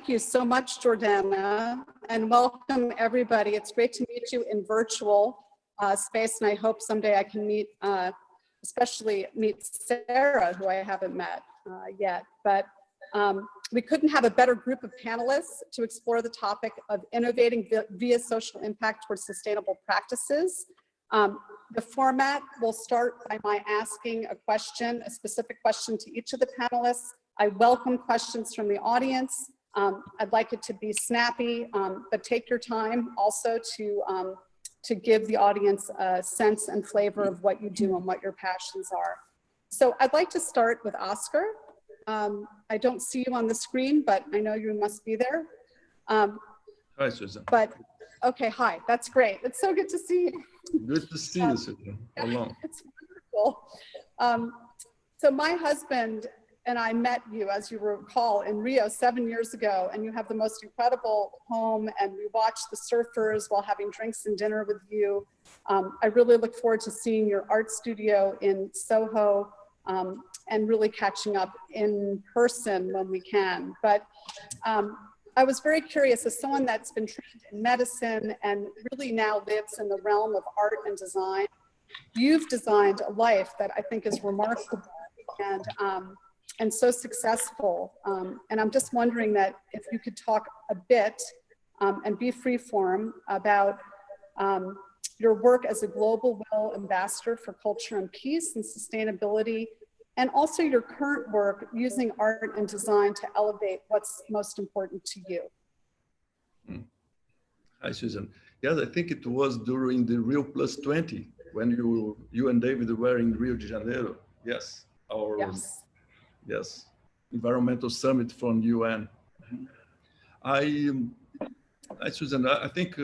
thank you so much, Jordana, and welcome everybody. It's great to meet you in virtual space, and I hope someday I can meet, especially meet Sarah, who I haven't met yet. But we couldn't have a better group of panelists to explore the topic of innovating via social impact towards sustainable practices. The format will start by my asking a question, a specific question to each of the panelists. I welcome questions from the audience. I'd like it to be snappy, but take your time also to give the audience a sense and flavor of what you do and what your passions are. So I'd like to start with Oskar. I don't see you on the screen, but I know you must be there. Hi, Susan. But okay, hi, that's great. It's so good to see you. Good to see you, Susan. How long? It's wonderful. So my husband and I met you, as you recall, in Rio 7 years ago, and you have the most incredible home, and we watched the surfers while having drinks and dinner with you. I really look forward to seeing your art studio in Soho and really catching up in person when we can. But I was very curious, as someone that's been trained in medicine and really now lives in the realm of art and design, you've designed a life that I think is remarkable and so successful. And I'm just wondering that if you could talk a bit and be free form about your work as a global Will Ambassador for Culture and Peace and Sustainability, and also your current work using art and design to elevate what's most important to you. Hi, Susan. Yes, I think it was during the Rio Plus 20 when you and David were in Rio de Janeiro. Yes, yes, environmental summit from UN. Susan, I think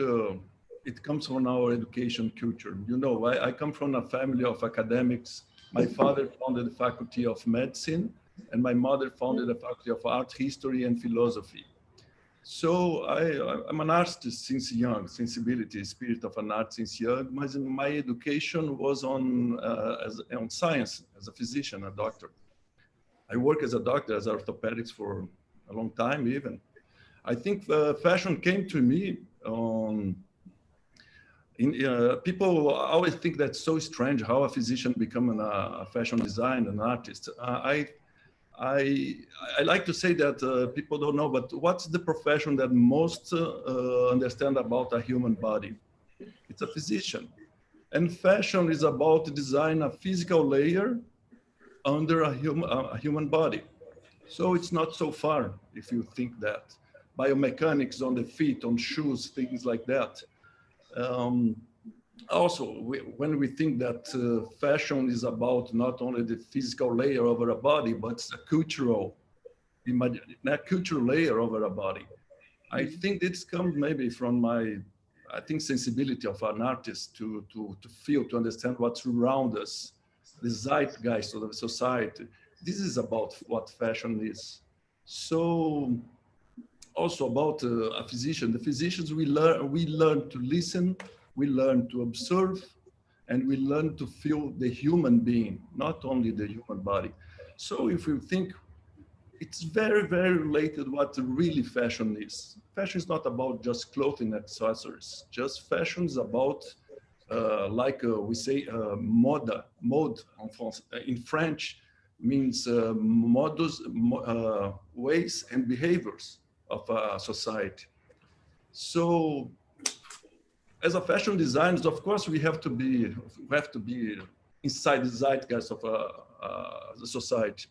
it comes from our education culture. You know, I come from a family of academics. My father founded the Faculty of Medicine, and my mother founded the Faculty of Art, History, and Philosophy. So I'm an artist since young, sensibility, spirit of an artist since young. My education was on science, as a physician, a doctor. I work as a doctor, as orthopedics for a long time even. I think fashion came to me people always think that's so strange how a physician become a fashion designer, an artist. I like to say that people don't know, but what's the profession that most understand about a human body? It's a physician. And fashion is about to design a physical layer under a human body. So it's not so far if you think that. Biomechanics on the feet, on shoes, things like that. Also, when we think that fashion is about not only the physical layer over a body, but it's a cultural layer over a body. I think this comes maybe from my, sensibility of an artist to feel, to understand what's around us, the zeitgeist of the society. This is about what fashion is. So, also about a physician. The physicians, we learn to listen, we learn to observe, and we learn to feel the human being, not only the human body. So if you think, it's very, very related what really fashion is. Fashion is not about just clothing accessories. Just fashion is about, we say, mode in French means modus, ways and behaviors of a society. So, as a fashion designers, of course, we have to be inside the zeitgeist of the society.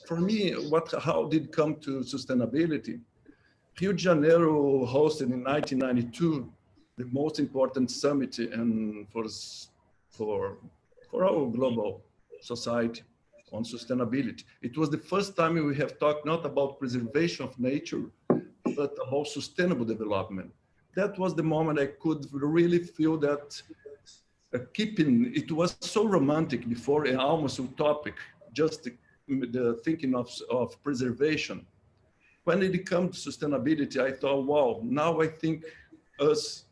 For me, how did it come to sustainability? Rio de Janeiro hosted in 1992 the most important summit for our global society on sustainability. It was the first time we have talked not about preservation of nature, but about sustainable development. That was the moment I could really feel that it was so romantic before and almost utopic, just the thinking of preservation. When it comes to sustainability, I thought, wow, now I think us,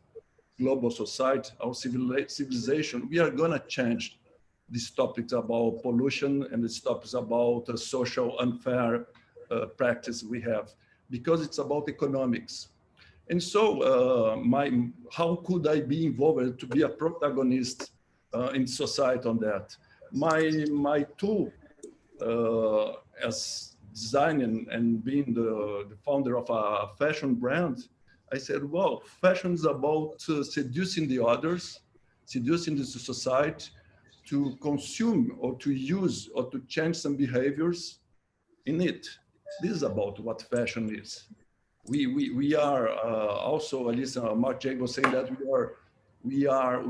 global society, our civilization, we are gonna change these topics about pollution and these topics about social unfair practice we have. because it's about economics. And so how could I be involved to be a protagonist in society on that? My tool as designing and being the founder of a fashion brand, I said, well, fashion is about seducing the others, seducing the society to consume or to use or to change some behaviors in it. This is about what fashion is. We are also, at least Mark Jake was saying that we are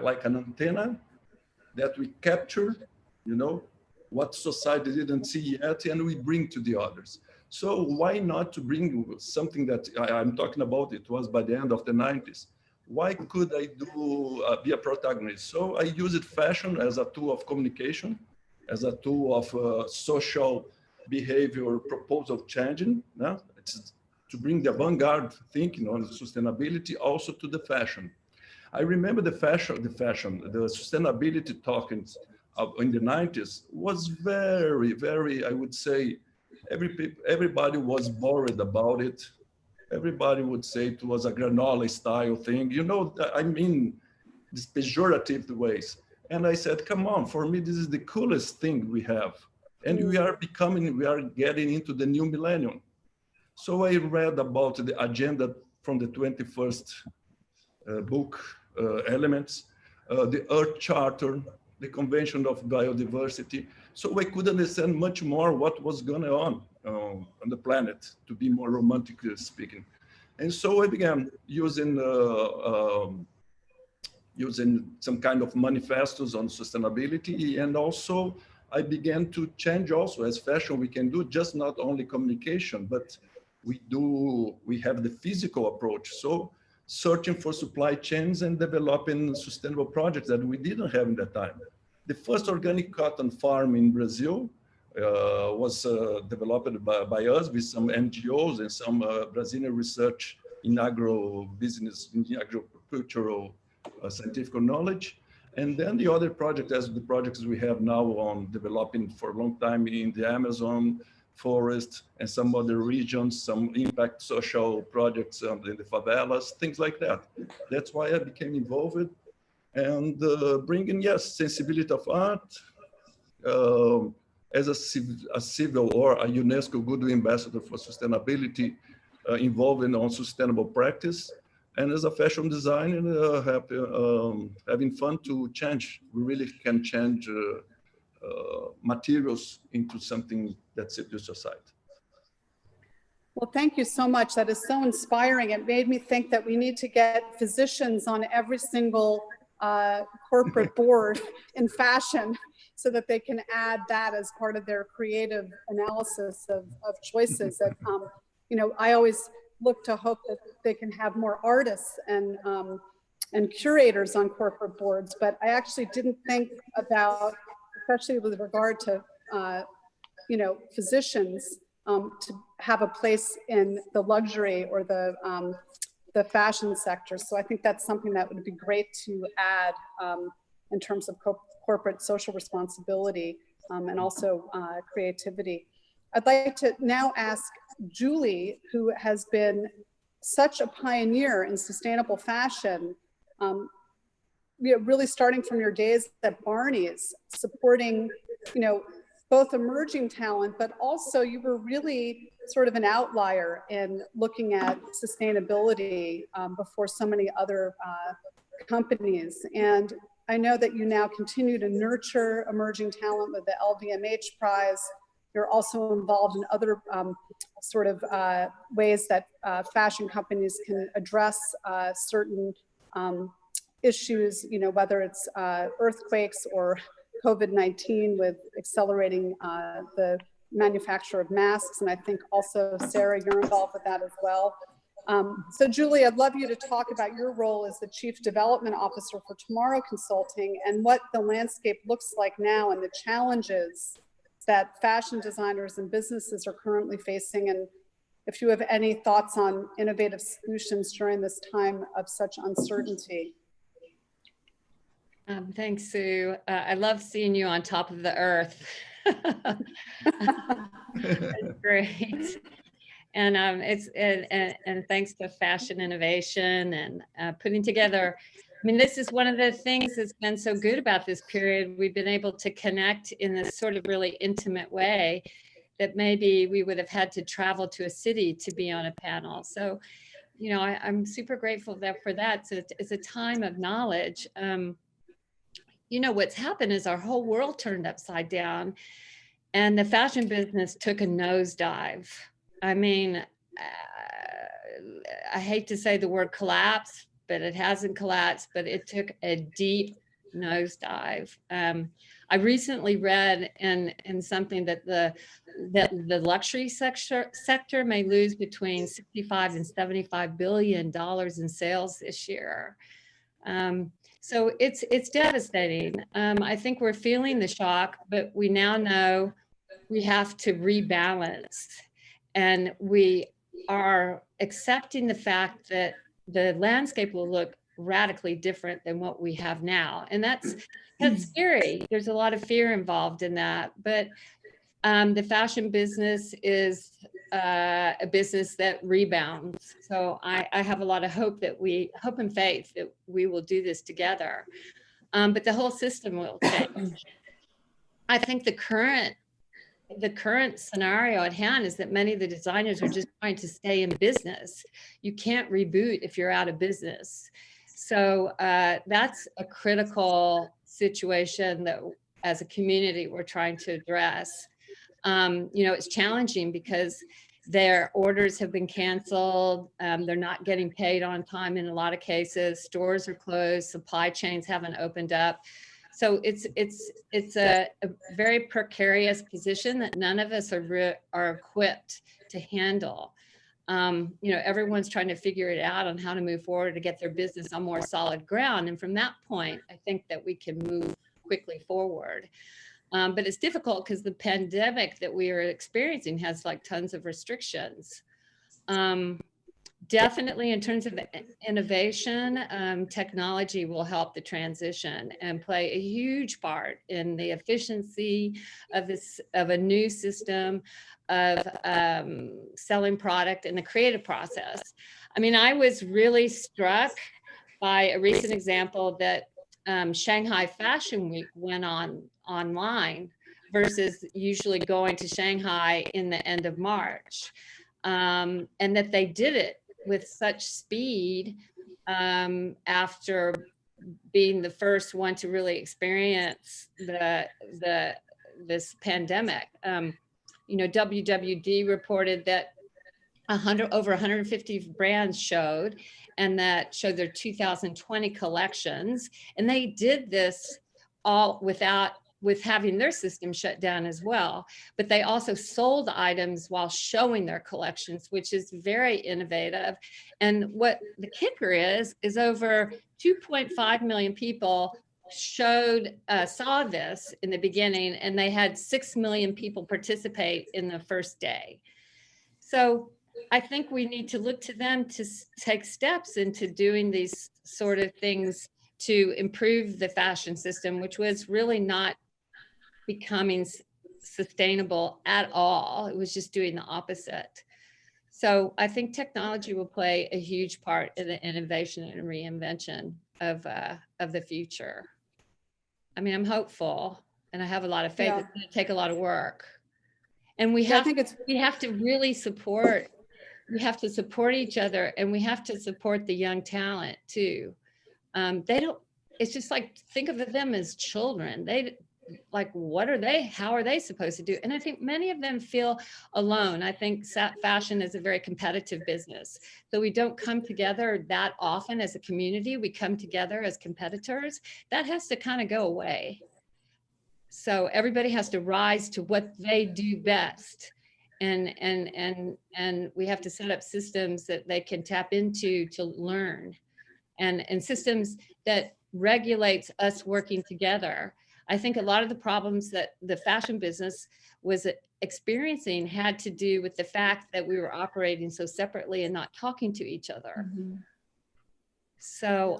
like an antenna that we capture, you know, what society didn't see yet, and we bring to the others. So why not to bring something that I'm talking about? It was by the end of the 90s. Why could I be a protagonist? So I used fashion as a tool of communication, as a tool of social behavior proposal changing. No? It's to bring the avant-garde thinking on sustainability also to the fashion. I remember the sustainability talkings in the 90s was very, very, I would say, everybody was worried about it. Everybody would say it was a granola style thing. You know, I mean, these pejorative ways. And I said, come on, for me, this is the coolest thing we have. And we are getting into the new millennium. So I read about the agenda from the 21st book, Elements, the Earth Charter, the Convention of Biodiversity. So I could understand much more what was going on the planet, to be more romantically speaking. And so I began using some kind of manifestos on sustainability, and also I began to change also as fashion. We can do just not only communication, but we have the physical approach. So searching for supply chains and developing sustainable projects that we didn't have in that time. The first organic cotton farm in Brazil was developed by us with some NGOs and some Brazilian research in agro-business, in agricultural scientific knowledge. And then the other project, as the projects we have now on developing for a long time in the Amazon forest and some other regions, some impact social projects in the favelas, things like that. That's why I became involved, and bringing, yes, sensibility of art as a civil or a UNESCO Goodwill Ambassador for sustainability, involving on sustainable practice, and as a fashion designer, having fun to change. We really can change materials into something that seduces society. Well, thank you so much. That is so inspiring. It made me think that we need to get physicians on every single corporate board in fashion, so that they can add that as part of their creative analysis of choices. That you know, I always look to hope that they can have more artists and curators on corporate boards, but I actually didn't think about, especially with regard to you know, physicians, to have a place in the luxury or the fashion sector. So I think that's something that would be great to add in terms of corporate social responsibility and also creativity. I'd like to now ask Julie, who has been such a pioneer in sustainable fashion, you know, really starting from your days at Barney's, supporting, you know, both emerging talent, but also you were really sort of an outlier in looking at sustainability before so many other companies. And I know that you now continue to nurture emerging talent with the LVMH Prize. You're also involved in other sort of ways that fashion companies can address certain issues, you know, whether it's earthquakes or COVID-19, with accelerating the manufacture of masks. And I think also, Sarah, you're involved with that as well. So Julie, I'd love you to talk about your role as the Chief Development Officer for Tomorrow Consulting and what the landscape looks like now and the challenges that fashion designers and businesses are currently facing, and if you have any thoughts on innovative solutions during this time of such uncertainty. Thanks, Sue. I love seeing you on top of the earth. That's great. And and thanks to Fashion Innovation and putting together. I mean, this is one of the things that's been so good about this period. We've been able to connect in this sort of really intimate way that maybe we would have had to travel to a city to be on a panel. So, you know, I'm super grateful for that. So it's a time of knowledge. You know, what's happened is our whole world turned upside down and the fashion business took a nosedive. I mean, I hate to say the word collapse, but it hasn't collapsed, but it took a deep nosedive. I recently read in something that the luxury sector may lose between 65 and $75 billion in sales this year. So it's devastating. I think we're feeling the shock, but we now know we have to rebalance, and we are accepting the fact that the landscape will look radically different than what we have now. And that's scary. There's a lot of fear involved in that, but the fashion business is a business that rebounds. So I have a lot of hope and faith that we will do this together. But the whole system will change. I think the current scenario at hand is that many of the designers are just trying to stay in business. You can't reboot if you're out of business. So that's a critical situation that as a community we're trying to address. You know, it's challenging because their orders have been canceled. They're not getting paid on time in a lot of cases. Stores are closed. Supply chains haven't opened up. So it's a very precarious position that none of us are equipped to handle. You know, everyone's trying to figure it out on how to move forward to get their business on more solid ground. And from that point, I think that we can move quickly forward. But it's difficult because the pandemic that we are experiencing has like tons of restrictions. Definitely in terms of innovation, technology will help the transition and play a huge part in the efficiency of a new system of selling product and the creative process. I mean, I was really struck by a recent example that Shanghai Fashion Week went online versus usually going to Shanghai in the end of March. And that they did it with such speed after being the first one to really experience this pandemic. You know, WWD reported that over 150 brands showed, and that showed their 2020 collections. And they did this all with having their system shut down as well. But they also sold items while showing their collections, which is very innovative. And what the kicker is over 2.5 million people saw this in the beginning, and they had 6 million people participate in the first day. So I think we need to look to them to take steps into doing these sort of things to improve the fashion system, which was really not becoming sustainable at all. It was just doing the opposite. So I think technology will play a huge part in the innovation and reinvention of the future. I mean, I'm hopeful, and I have a lot of faith. Yeah. It's going to take a lot of work, and we have to really support. We have to support each other, and we have to support the young talent too. It's just like, think of them as children. What are they? How are they supposed to do? And I think many of them feel alone. I think fashion is a very competitive business. So we don't come together that often as a community. We come together as competitors. That has to kind of go away. So everybody has to rise to what they do best. And we have to set up systems that they can tap into to learn, and systems that regulates us working together. I think a lot of the problems that the fashion business was experiencing had to do with the fact that we were operating so separately and not talking to each other. Mm-hmm. So,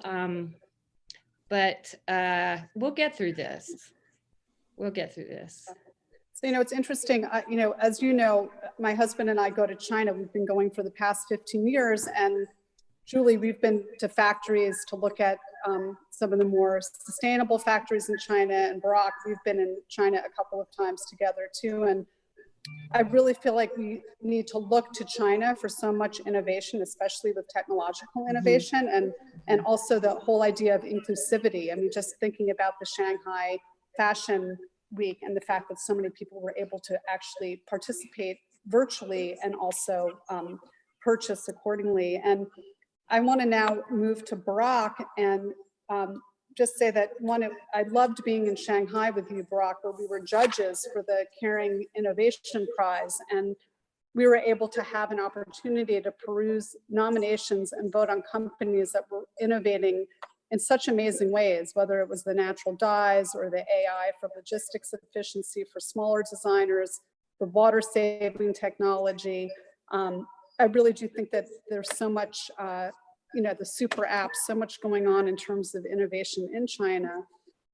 but we'll get through this. We'll get through this. So, you know, it's interesting, you know, as you know, my husband and I go to China. We've been going for the past 15 years. And Julie, we've been to factories to look at some of the more sustainable factories in China. And Burak, we've been in China a couple of times together too. And I really feel like we need to look to China for so much innovation, especially with technological innovation, and also the whole idea of inclusivity. I mean, just thinking about the Shanghai Fashion Week and the fact that so many people were able to actually participate virtually and also purchase accordingly. And I want to now move to Burak and just say that I loved being in Shanghai with you, Burak, where we were judges for the Caring Innovation Prize. And we were able to have an opportunity to peruse nominations and vote on companies that were innovating in such amazing ways, whether it was the natural dyes or the AI for logistics efficiency for smaller designers, the water saving technology. I really do think that there's so much, you know, the super apps, so much going on in terms of innovation in China.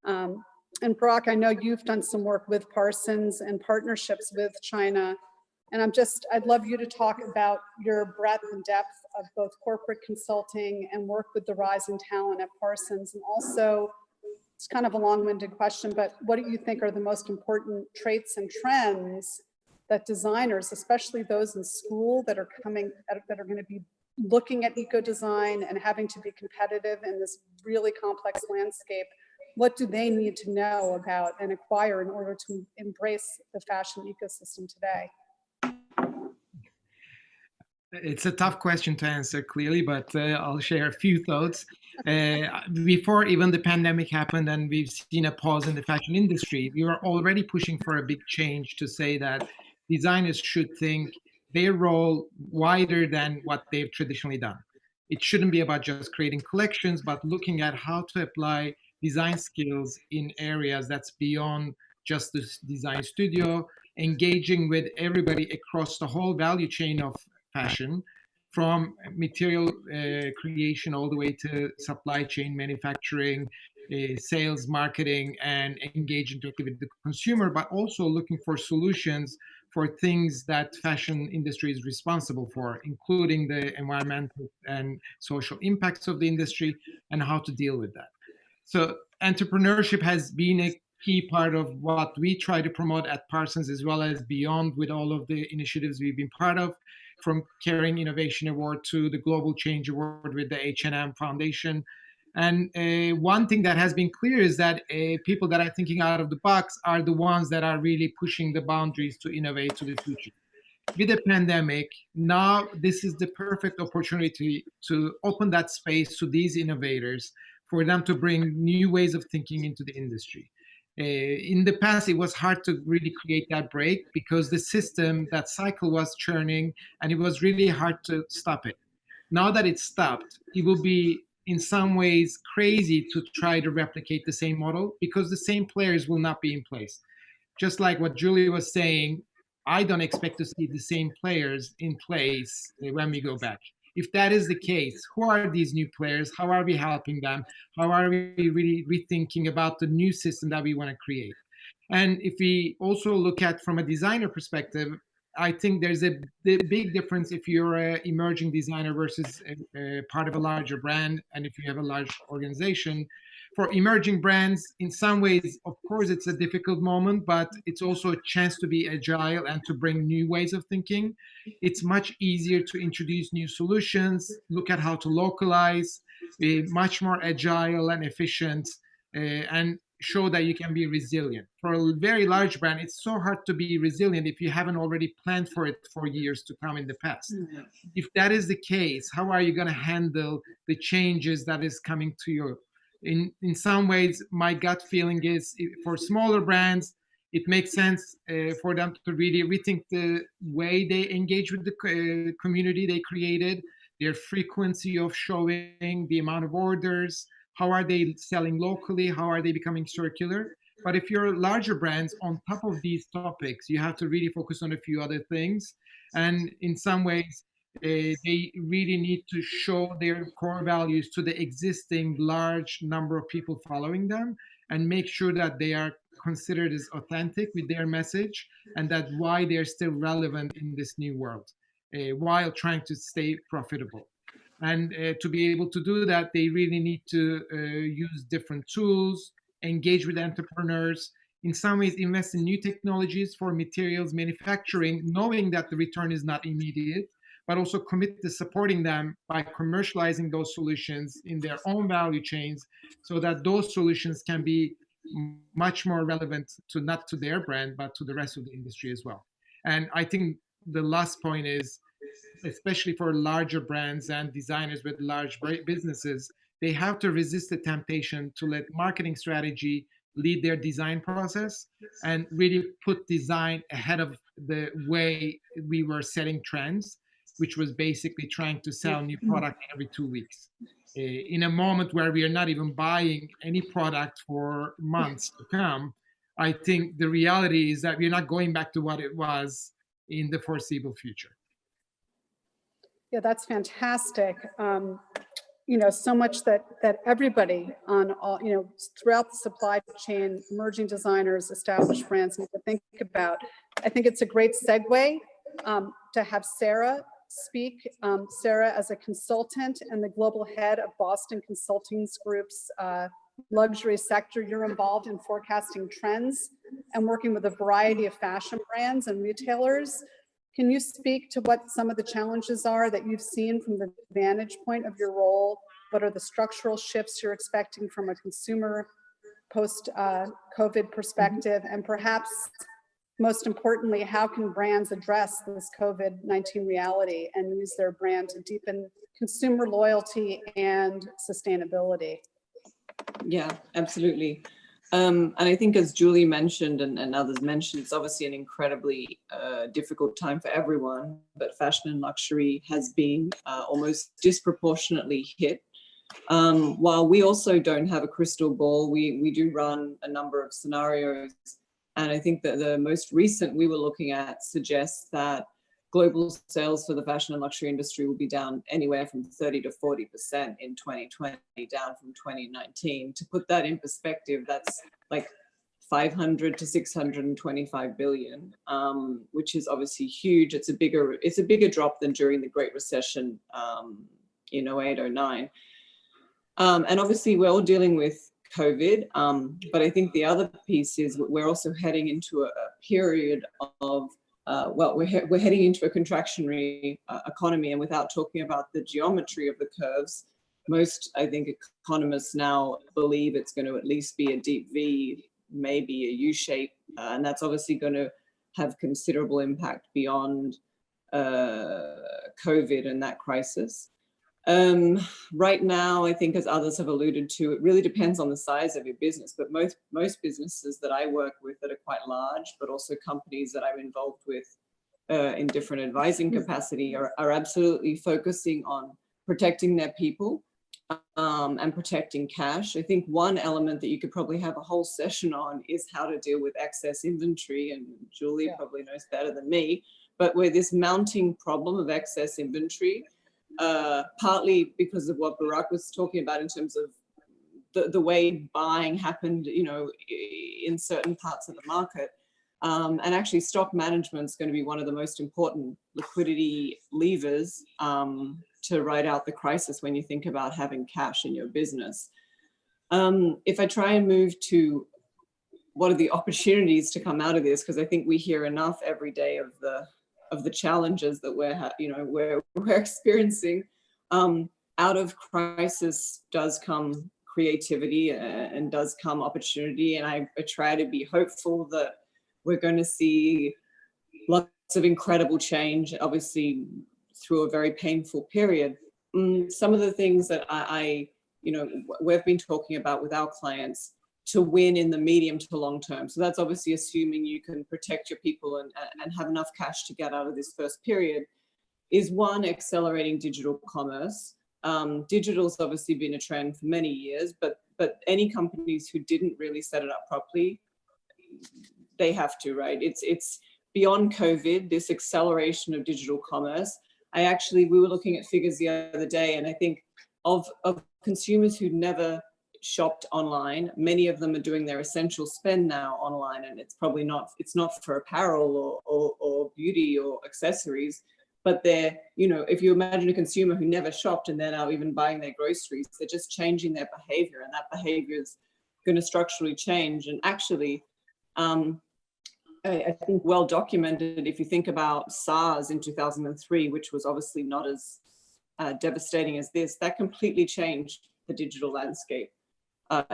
And Burak, I know you've done some work with Parsons and partnerships with China. And I'd love you to talk about your breadth and depth of both corporate consulting and work with the rising talent at Parsons. And also, it's kind of a long-winded question, but what do you think are the most important traits and trends that designers, especially those in school that are going to be looking at eco-design and having to be competitive in this really complex landscape, what do they need to know about and acquire in order to embrace the fashion ecosystem today? It's a tough question to answer clearly, but I'll share a few thoughts. Before even the pandemic happened and we've seen a pause in the fashion industry, we were already pushing for a big change to say that designers should think their role wider than what they've traditionally done. It shouldn't be about just creating collections, but looking at how to apply design skills in areas that's beyond just the design studio, engaging with everybody across the whole value chain of fashion, from material creation all the way to supply chain, manufacturing, sales, marketing, and engaging directly with the consumer, but also looking for solutions for things that fashion industry is responsible for, including the environmental and social impacts of the industry and how to deal with that. So entrepreneurship has been a key part of what we try to promote at Parsons, as well as beyond with all of the initiatives we've been part of, from Caring Innovation Award to the Global Change Award with the H&M Foundation. And one thing that has been clear is that people that are thinking out of the box are the ones that are really pushing the boundaries to innovate to the future. With the pandemic, now this is the perfect opportunity to open that space to these innovators for them to bring new ways of thinking into the industry. In the past, it was hard to really create that break because the system, that cycle was churning and it was really hard to stop it. Now that it's stopped, it will be in some ways crazy to try to replicate the same model because the same players will not be in place. Just like what Julie was saying, I don't expect to see the same players in place when we go back. If that is the case, who are these new players? How are we helping them? How are we really rethinking about the new system that we want to create? And if we also look at from a designer perspective, I think there's a big difference if you're an emerging designer versus a part of a larger brand, and if you have a large organization. For emerging brands, in some ways, of course, it's a difficult moment, but it's also a chance to be agile and to bring new ways of thinking. It's much easier to introduce new solutions, look at how to localize, be much more agile and efficient, and show that you can be resilient. For a very large brand, it's so hard to be resilient if you haven't already planned for it for years to come in the past. If that is the case, how are you going to handle the changes that is coming to you? In some ways, my gut feeling is for smaller brands, it makes sense for them to really rethink the way they engage with the community they created, their frequency of showing, the amount of orders, how are they selling locally, how are they becoming circular. But if you're larger brands, on top of these topics, you have to really focus on a few other things. And in some ways, they really need to show their core values to the existing large number of people following them and make sure that they are considered as authentic with their message, and that why they're still relevant in this new world, while trying to stay profitable. And to be able to do that, they really need to use different tools, engage with entrepreneurs, in some ways invest in new technologies for materials manufacturing, knowing that the return is not immediate, but also commit to supporting them by commercializing those solutions in their own value chains, so that those solutions can be much more relevant to not to their brand, but to the rest of the industry as well. And I think the last point is, especially for larger brands and designers with large businesses, they have to resist the temptation to let marketing strategy lead their design process and really put design ahead of the way we were setting trends, which was basically trying to sell new product every 2 weeks. In a moment where we are not even buying any product for months to come, I think the reality is that we're not going back to what it was in the foreseeable future. Yeah, that's fantastic. You know, so much that everybody on all, you know, throughout the supply chain, emerging designers, established brands need to think about. I think it's a great segue to have Sarah speak. Sarah, as a consultant and the global head of Boston Consulting Group's luxury sector, you're involved in forecasting trends and working with a variety of fashion brands and retailers. Can you speak to what some of the challenges are that you've seen from the vantage point of your role? What are the structural shifts you're expecting from a consumer post-COVID perspective? And perhaps most importantly, how can brands address this COVID-19 reality and use their brand to deepen consumer loyalty and sustainability? Yeah, absolutely. And I think, as Julie mentioned and others mentioned, it's obviously an incredibly difficult time for everyone, but fashion and luxury has been almost disproportionately hit. While we also don't have a crystal ball, we do run a number of scenarios. And I think that the most recent we were looking at suggests that global sales for the fashion and luxury industry will be down anywhere from 30 to 40% in 2020, down from 2019. To put that in perspective, that's like 500 to 625 billion, which is obviously huge. It's a bigger drop than during the Great Recession in 08, 09. And obviously we're all dealing with COVID, but I think the other piece is we're also heading into a period of we're heading into a contractionary economy, and without talking about the geometry of the curves, most, I think, economists now believe it's going to at least be a deep V, maybe a U shape, and that's obviously going to have considerable impact beyond COVID and that crisis. Right now, I think, as others have alluded to, it really depends on the size of your business, but most businesses that I work with that are quite large, but also companies that I'm involved with in different advising capacity are absolutely focusing on protecting their people and protecting cash. I think one element that you could probably have a whole session on is how to deal with excess inventory, and Julie probably knows better than me, but with this mounting problem of excess inventory, partly because of what Burak was talking about in terms of the way buying happened, in certain parts of the market. And actually stock management is going to be one of the most important liquidity levers to ride out the crisis when you think about having cash in your business. If I try and move to what are the opportunities to come out of this, because I think we hear enough every day of the challenges that we're experiencing. Out of crisis does come creativity and does come opportunity, and I try to be hopeful that we're going to see lots of incredible change, obviously through a very painful period. Some of the things that we've been talking about with our clients to win in the medium to long term. So that's obviously assuming you can protect your people and have enough cash to get out of this first period, is one, accelerating digital commerce. Digital's obviously been a trend for many years, but any companies who didn't really set it up properly, they have to, right? It's beyond COVID, this acceleration of digital commerce. We were looking at figures the other day, and I think of consumers who'd never shopped online. Many of them are doing their essential spend now online, and it's probably not, it's not for apparel or beauty or accessories, but they're, you know, if you imagine a consumer who never shopped and they're now even buying their groceries, they're just changing their behavior, and that behavior is going to structurally change. And actually, I think well documented, if you think about SARS in 2003, which was obviously not as devastating as this, that completely changed the digital landscape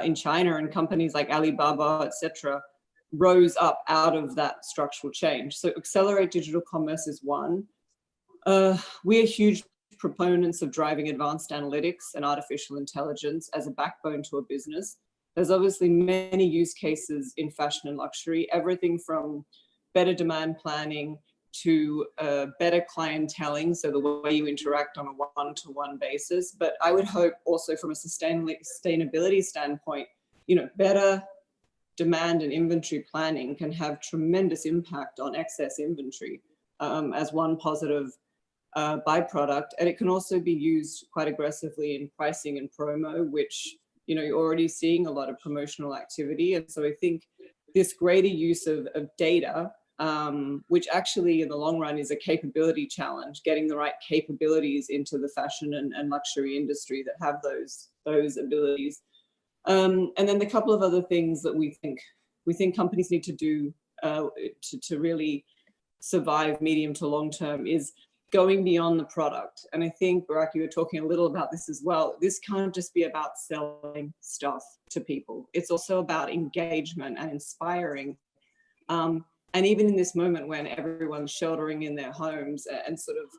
in China, and companies like Alibaba, etc., rose up out of that structural change. So accelerate digital commerce is one. We are huge proponents of driving advanced analytics and artificial intelligence as a backbone to a business. There's obviously many use cases in fashion and luxury, everything from better demand planning to better clienteling, so the way you interact on a one-to-one basis. But I would hope also from a sustainability standpoint, you know, better demand and inventory planning can have tremendous impact on excess inventory as one positive byproduct. And it can also be used quite aggressively in pricing and promo, which, you know, you're already seeing a lot of promotional activity. And so I think this greater use of data, which actually in the long run is a capability challenge, getting the right capabilities into the fashion and luxury industry that have those abilities. And then the couple of other things that we think companies need to do to really survive medium to long term is going beyond the product. And I think, Burak, you were talking a little about this as well. This can't just be about selling stuff to people. It's also about engagement and inspiring. And even in this moment when everyone's sheltering in their homes and sort of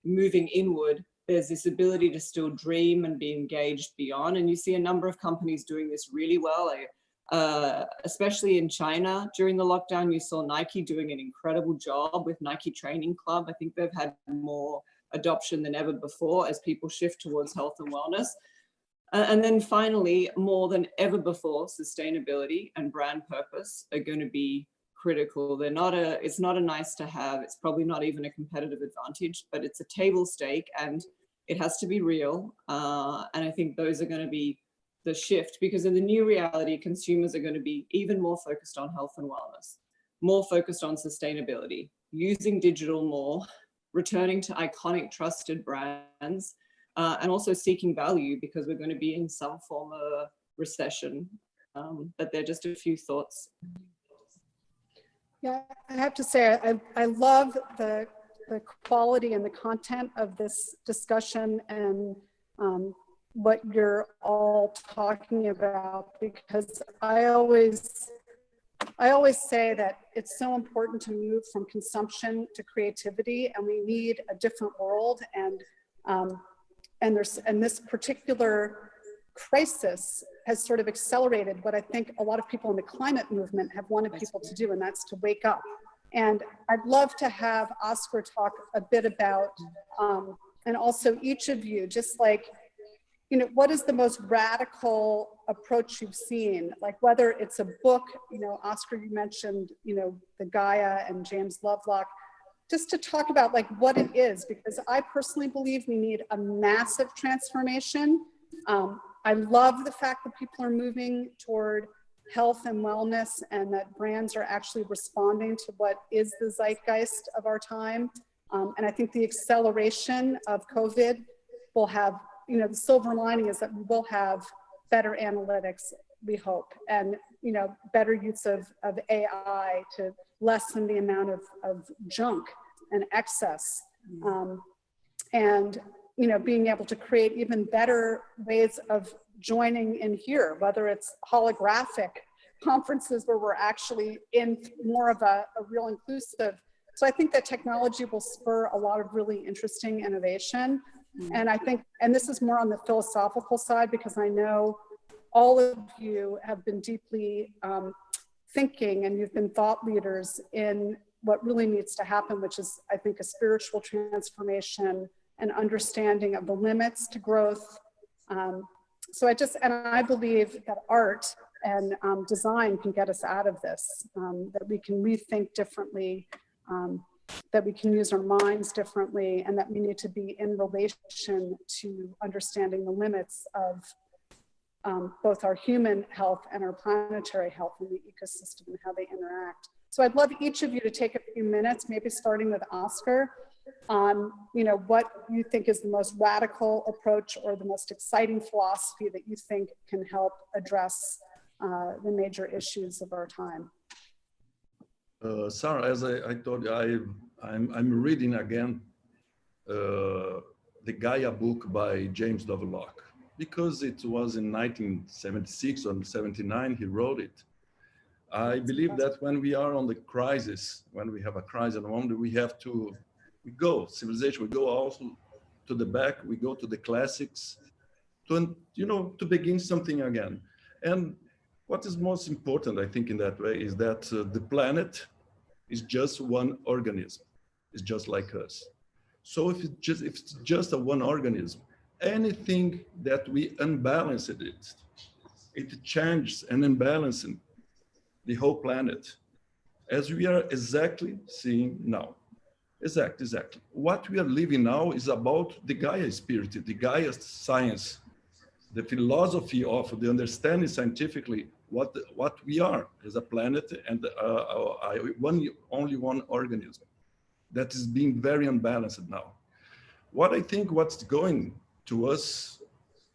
moving inward, there's this ability to still dream and be engaged beyond. And you see a number of companies doing this really well. Especially in China during the lockdown, you saw Nike doing an incredible job with Nike Training Club. I think they've had more adoption than ever before as people shift towards health and wellness. And then finally, more than ever before, sustainability and brand purpose are going to be critical. It's not a nice to have. It's probably not even a competitive advantage, but it's a table stake and it has to be real. And I think those are going to be the shift, because in the new reality, consumers are going to be even more focused on health and wellness, more focused on sustainability, using digital more, returning to iconic trusted brands, and also seeking value, because we're going to be in some form of recession. But they're just a few thoughts. Yeah, I have to say, I love the quality and the content of this discussion and what you're all talking about, because I always say that it's so important to move from consumption to creativity, and we need a different world. And this particular crisis has sort of accelerated what I think a lot of people in the climate movement have wanted people to do, and that's to wake up. And I'd love to have Oskar talk a bit about, and also each of you, just like, you know, what is the most radical approach you've seen? Like whether it's a book, you know, Oskar, you mentioned, you know, the Gaia and James Lovelock, just to talk about like what it is, because I personally believe we need a massive transformation. I love the fact that people are moving toward health and wellness, and that brands are actually responding to what is the zeitgeist of our time. And I think the acceleration of COVID will have, you know, the silver lining is that we will have better analytics, we hope, and, you know, better use of AI to lessen the amount of junk and excess. And, you know, being able to create even better ways of joining in here, whether it's holographic conferences where we're actually in more of a real inclusive. So I think that technology will spur a lot of really interesting innovation. And I think, and this is more on the philosophical side, because I know all of you have been deeply thinking, and you've been thought leaders in what really needs to happen, which is, I think, a spiritual transformation and understanding of the limits to growth. So I believe that art and design can get us out of this, that we can rethink differently, that we can use our minds differently, and that we need to be in relation to understanding the limits of both our human health and our planetary health in the ecosystem and how they interact. So I'd love each of you to take a few minutes, maybe starting with Oskar, on what you think is the most radical approach or the most exciting philosophy that you think can help address the major issues of our time. Sarah, as I told you, I'm reading again the Gaia book by James Lovelock, because it was in 1976 or 79 he wrote it. I believe that when we are on the crisis, when we have a crisis in the moment, we have to, civilization, we go also to the back, we go to the classics, to begin something again. And what is most important, I think, in that way is that the planet is just one organism. It's just like us. So if it's just a one organism, anything that we unbalance it changes and imbalances the whole planet, as we are exactly seeing now. Exactly. What we are living now is about the Gaia spirit, the Gaia science, the philosophy of the understanding scientifically what we are as a planet and only one organism that is being very unbalanced now. What I think what's going to us,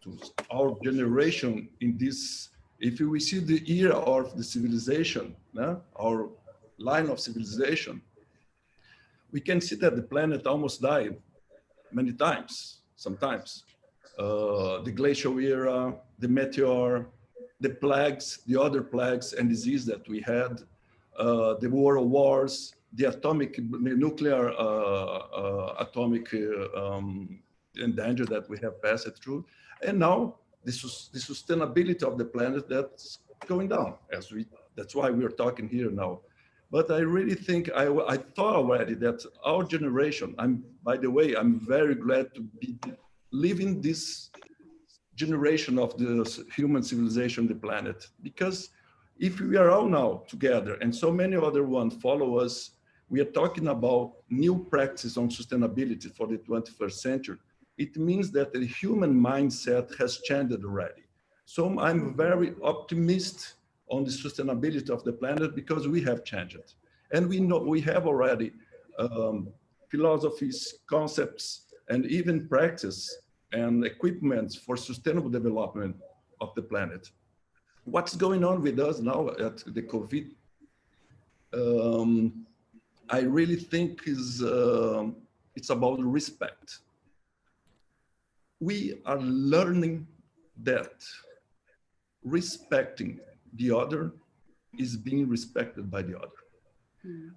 to our generation in this, if we see the era of the civilization, our line of civilization, we can see that the planet almost died many times, sometimes. The glacial era, the meteor, the plagues, the other plagues and disease that we had, the world wars, the nuclear danger that we have passed through. And now the sustainability of the planet that's going down. That's why we're talking here now. But I really think, I thought already that our generation, by the way, I'm very glad to be living this generation of the human civilization on the planet. Because if we are all now together and so many other ones follow us, we are talking about new practice on sustainability for the 21st century. It means that the human mindset has changed already. So I'm very optimistic on the sustainability of the planet because we have changed. And we know we have already philosophies, concepts, and even practice and equipment for sustainable development of the planet. What's going on with us now at the COVID? I really think it's about respect. We are learning that respecting the other is being respected by the other.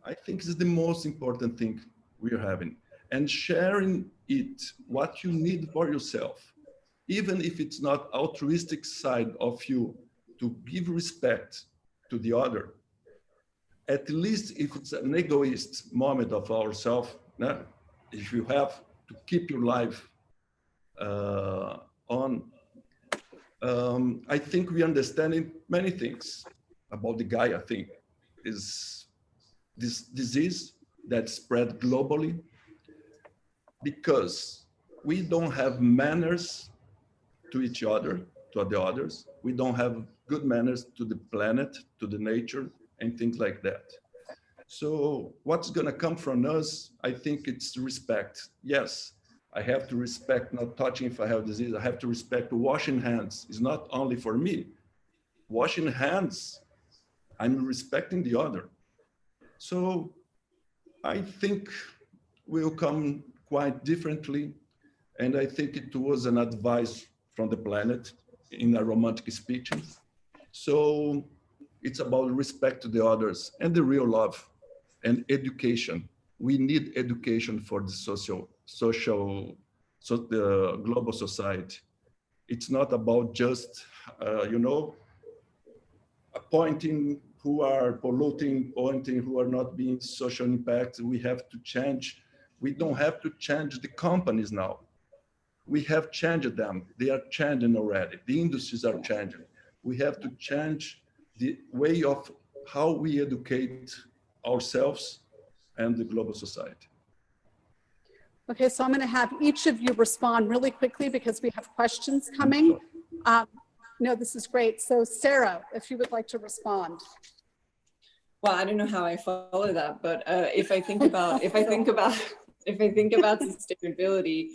I think it's the most important thing we're having. And sharing it, what you need for yourself, even if it's not altruistic side of you, to give respect to the other, at least if it's an egoist moment of ourselves, if you have to keep your life on, I think we understanding many things about the Gaia thing. Is this disease that spread globally because we don't have manners to each other, to the others. We don't have good manners to the planet, to the nature, and things like that. So what's gonna come from us, I think it's respect. Yes, I have to respect not touching if I have disease. I have to respect washing hands. It's not only for me. Washing hands, I'm respecting the other. So I think we'll come quite differently. And I think it was an advice from the planet in a romantic speech. So it's about respect to the others and the real love and education. We need education for the the global society. It's not about just, appointing who are polluting, pointing who are not being social impact. We have to change. We don't have to change the companies now. We have changed them. They are changing already. The industries are changing. We have to change the way of how we educate ourselves and the global society. Okay, so I'm going to have each of you respond really quickly because we have questions coming. No, this is great. So Sarah, if you would like to respond. Well, I don't know how I follow that, but if I think about sustainability,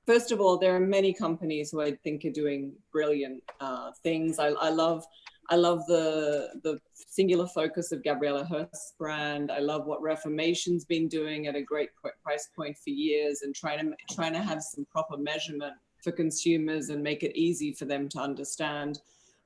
first of all, there are many companies who I think are doing brilliant things. I love the singular focus of Gabriela Hearst's brand. I love what Reformation's been doing at a great price point for years, and trying to have some proper measurement for consumers and make it easy for them to understand.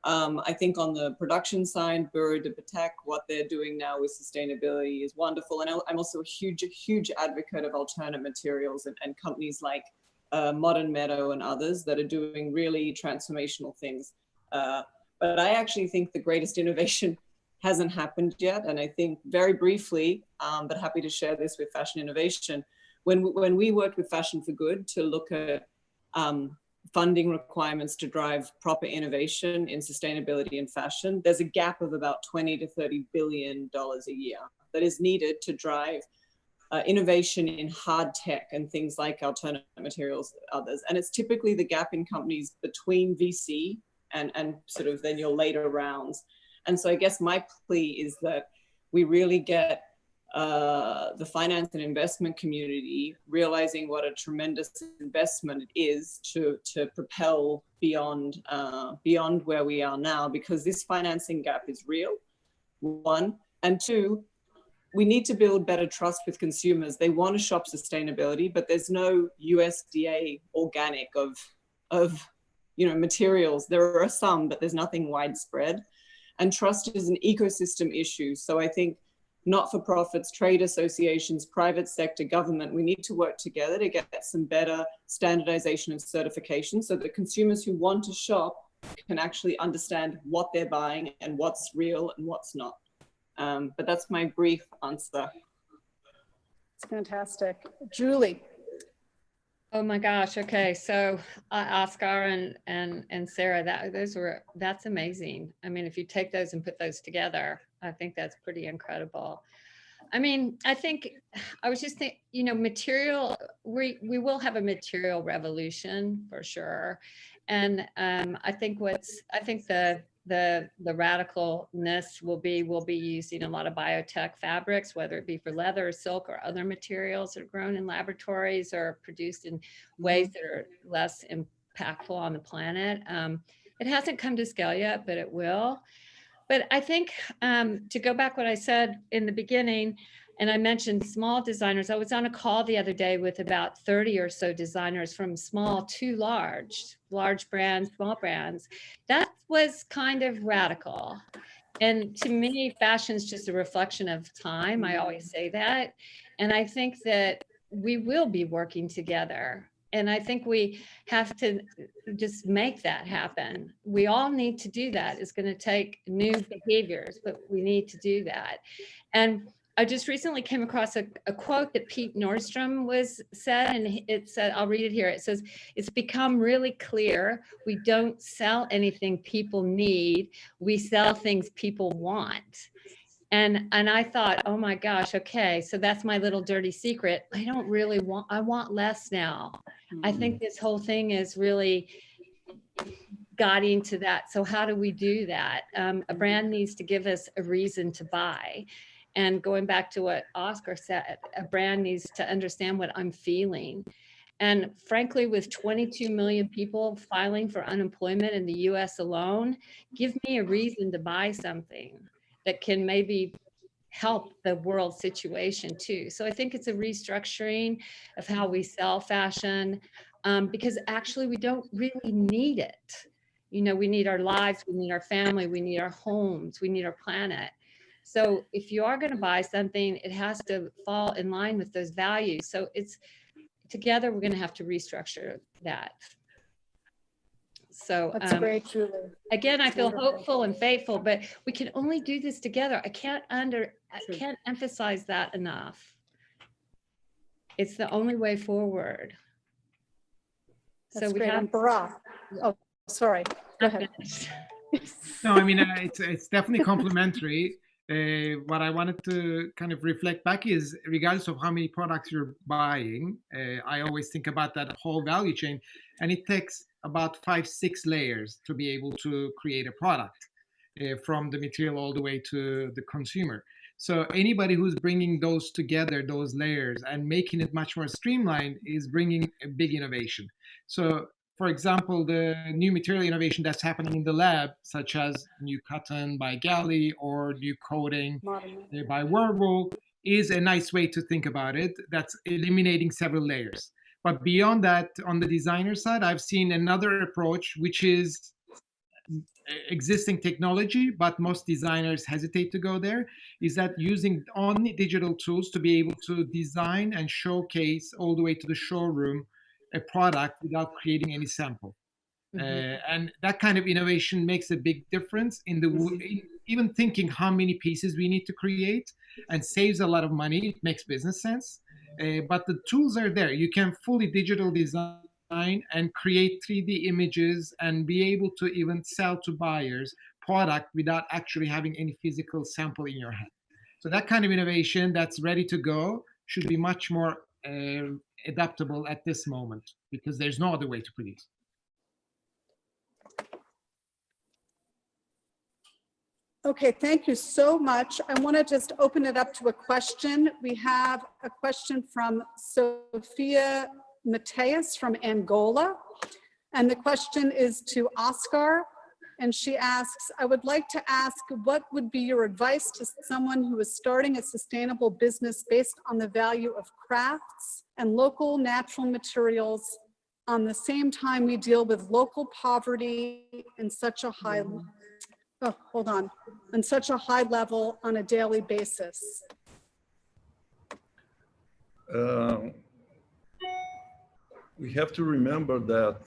I think on the production side, Bureau de Patek, what they're doing now with sustainability is wonderful. And I'm also a huge advocate of alternate materials and companies like Modern Meadow and others that are doing really transformational things. But I actually think the greatest innovation hasn't happened yet. And I think very briefly, but happy to share this with Fashion Innovation, when we worked with Fashion for Good to look at funding requirements to drive proper innovation in sustainability and fashion, there's a gap of about $20 to $30 billion a year that is needed to drive innovation in hard tech and things like alternate materials, others. And it's typically the gap in companies between VC and sort of then your later rounds. And so I guess my plea is that we really get the finance and investment community realizing what a tremendous investment it is to propel beyond where we are now, because this financing gap is real, one. And two, we need to build better trust with consumers. They want to shop sustainability, but there's no USDA organic of materials. There are some, but there's nothing widespread. And trust is an ecosystem issue. So I think not-for-profits, trade associations, private sector, government, we need to work together to get some better standardization and certification so that consumers who want to shop can actually understand what they're buying and what's real and what's not. But that's my brief answer. It's fantastic. Julie. Oh my gosh. Okay. So Oskar and Sarah, that's amazing. I mean, if you take those and put those together, I think that's pretty incredible. I mean, I think I was just thinking, material, we will have a material revolution for sure. And I think the radicalness will be using a lot of biotech fabrics, whether it be for leather or silk or other materials that are grown in laboratories or produced in ways that are less impactful on the planet. It hasn't come to scale yet, but it will. But I think to go back what I said in the beginning, and I mentioned small designers. I was on a call the other day with about 30 or so designers from small to large brands, small brands. That was kind of radical. And to me, fashion is just a reflection of time. I always say that. And I think that we will be working together. And I think we have to just make that happen. We all need to do that. It's going to take new behaviors, but we need to do that. And I just recently came across a quote that Pete Nordstrom said, and it said, I'll read it here. It says, "It's become really clear we don't sell anything people need. We sell things people want." And I thought, oh my gosh, okay, so that's my little dirty secret. I want less now. I think this whole thing is really guiding to that. So how do we do that? A brand needs to give us a reason to buy. And going back to what Oskar said, a brand needs to understand what I'm feeling. And frankly, with 22 million people filing for unemployment in the US alone, give me a reason to buy something that can maybe help the world situation too. So I think it's a restructuring of how we sell fashion, because actually we don't really need it. We need our lives, we need our family, we need our homes, we need our planet. So if you are going to buy something, it has to fall in line with those values. So it's together, we're going to have to restructure that. So that's great, Julie. Again, I feel hopeful and faithful, but we can only do this together. I can't emphasize that enough. It's the only way forward. That's so we great. have Burak. Oh, sorry. Go ahead. No, I mean, it's definitely complementary. What I wanted to kind of reflect back is, regardless of how many products you're buying, I always think about that whole value chain, and it takes about 5-6 layers to be able to create a product from the material all the way to the consumer. So anybody who's bringing those together, those layers, and making it much more streamlined is bringing a big innovation. So for example, the new material innovation that's happening in the lab, such as new cotton by Galley or new coating by Whirlpool, is a nice way to think about it. That's eliminating several layers. But beyond that, on the designer side, I've seen another approach, which is existing technology, but most designers hesitate to go there, is that using only digital tools to be able to design and showcase all the way to the showroom a product without creating any sample. And that kind of innovation makes a big difference in even thinking how many pieces we need to create, and saves a lot of money. It makes business sense. But the tools are there. You can fully digital design and create 3D images and be able to even sell to buyers product without actually having any physical sample in your hand. So that kind of innovation that's ready to go should be much more adaptable at this moment, because there's no other way to produce. Okay, thank you so much. I want to just open it up to a question. We have a question from Sophia Mateus from Angola. And the question is to Oskar. And she asks, I would like to ask, what would be your advice to someone who is starting a sustainable business based on the value of crafts and local natural materials on the same time we deal with local poverty in such a high on such a high level on a daily basis? We have to remember that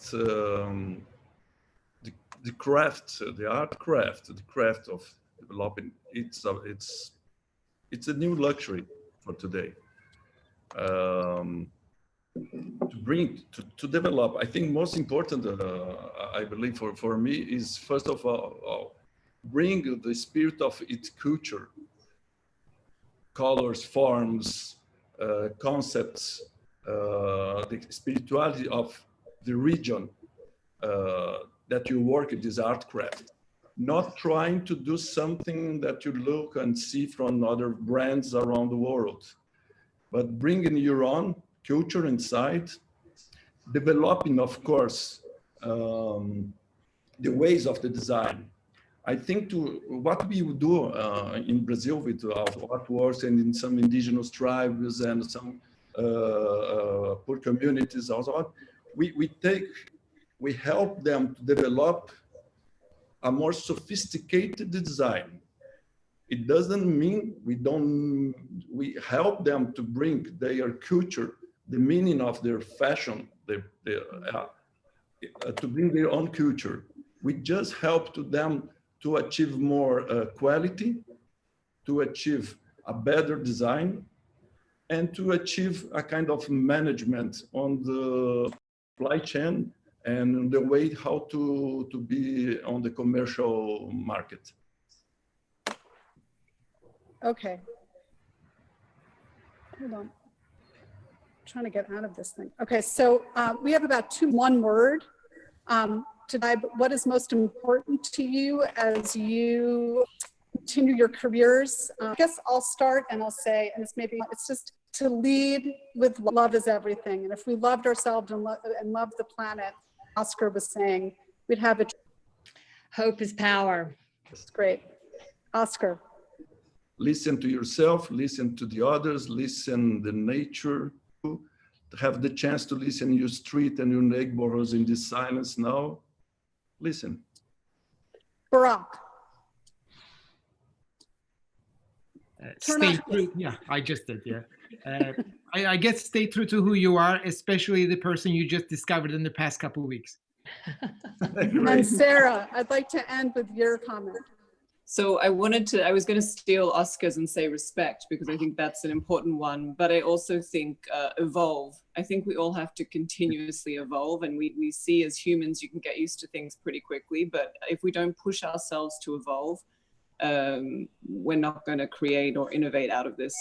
the craft, the art craft, the craft of developing, it's a new luxury for today. To develop, I think most important, I believe for me, is first of all, bring the spirit of its culture, colors, forms, concepts, the spirituality of the region that you work at this art craft. Not trying to do something that you look and see from other brands around the world, but bringing your own culture inside, developing, of course, the ways of the design. I think what we do in Brazil with our artworks and in some indigenous tribes and some poor communities also, we help them to develop a more sophisticated design. It doesn't mean we help them to bring their culture, the meaning of their fashion, to bring their own culture. We just help to them to achieve more quality, to achieve a better design, and to achieve a kind of management on the supply chain and the way how to be on the commercial market. Okay. Hold on. I'm trying to get out of this thing. Okay, so we have about one word. Today, what is most important to you as you continue your careers? I guess I'll start and I'll say, and it's just to lead with love is everything. And if we loved ourselves and loved the planet, Oskar was saying, we'd have it. Hope is power. That's great. Oskar. Listen to yourself, listen to the others, listen to the nature. Have the chance to listen in your street and your neighborhoods in this silence now. Listen. Burak. Stay true. Yeah, I just did. Yeah. I guess stay true to who you are, especially the person you just discovered in the past couple of weeks. And Sarah, I'd like to end with your comment. So I was going to steal Oskar's and say respect, because I think that's an important one, but I also think evolve. I think we all have to continuously evolve, and we see as humans, you can get used to things pretty quickly, but if we don't push ourselves to evolve, we're not going to create or innovate out of this.